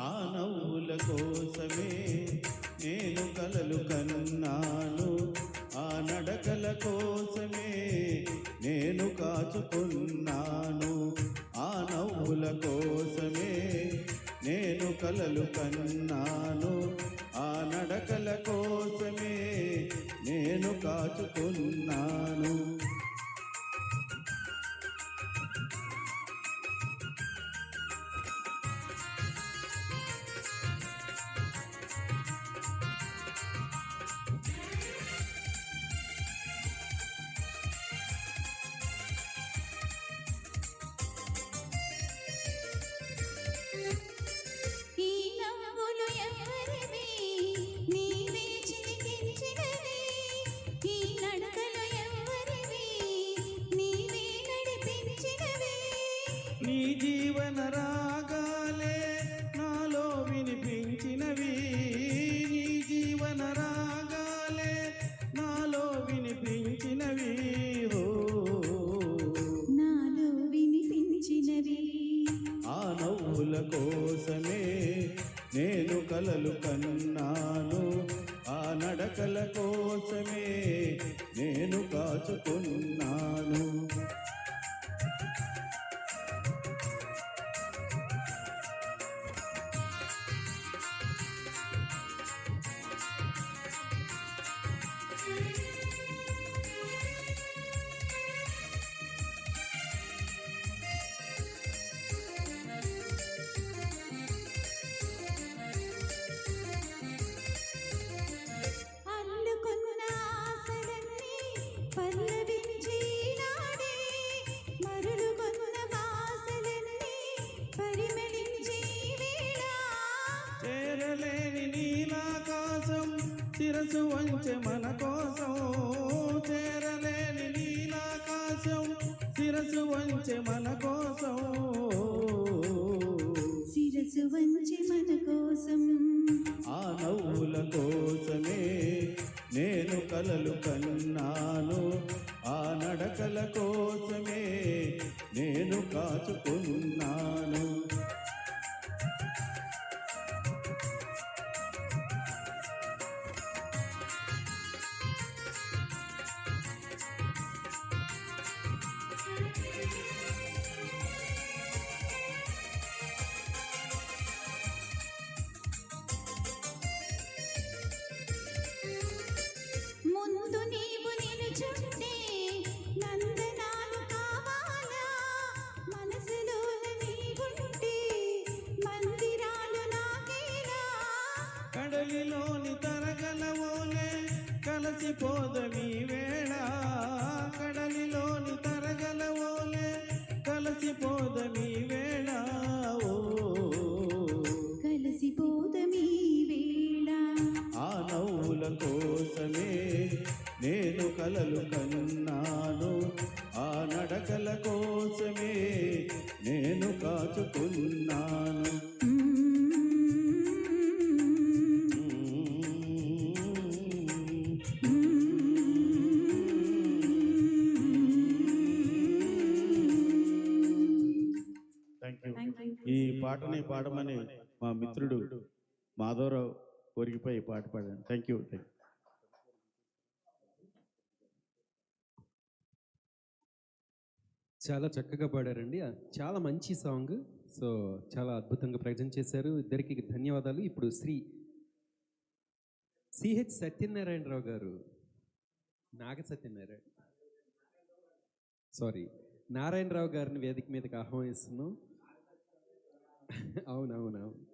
ఆ నవ్వుల కోసమే నేను కలలు కన్నాను, ఆ నడకల కోసమే నేను కాచుకున్నాను. ఆ నవ్వుల కోసమే నేను కలలు కన్నాను, ఆ నడకల కోసమే నేను కాచుకున్నాను. నీ జీవన రాగాలే నాలో వినిపించినవి, నీ జీవన రాగాలే నాలో వినిపించినవి, నాలో వినిపించినవి. ఆ నవ్వుల కోసమే నేను కలలు కన్నాను, ఆ నడకల కోసమే నేను కాచుకున్నాను. చేరలేని నీలాకాశం శిరసు వంచె మన కోసం, చేరలేని నీలాకాశం శిరసు వంచె మన కోసం, శిరసు వంచె మన కోసం. ఆ నవ్వుల కోసమే నేను కలలు కన్నాను, ఆ నడకల కోసమే నేను కాచుకున్నాను. ముందు నీవు నిలుచుంటే నందనాలు కావాలా, మనసులోన నీవుంటే మందిరాలు నాకేలా. కడలిలోని తరగలవోలే కలసిపోదమీ వేళ, కడలిలోని తరగలవోలే కలసిపోదమీ వేళ, కలిసిపోదమీ వేళ. ఆ నవ్వుల కోసమే నేను కలలు కన్నాను, ఆ నడకల కోసమే నేను కాచుకున్నాను. ఈ పాటని పాడమని మా మిత్రుడు మాధవరావు కోరికపై ఈ పాట పాడాను. Thank you. చాలా చక్కగా పాడారండి, చాలా మంచి సాంగ్. సో చాలా అద్భుతంగా ప్రజెంట్ చేశారు. ఇద్దరికి ధన్యవాదాలు. ఇప్పుడు శ్రీ సిహెచ్ సత్యనారాయణరావు గారు, నారాయణరావు గారిని వేదిక మీదకి ఆహ్వానిస్తున్నాం. అవునవునవును.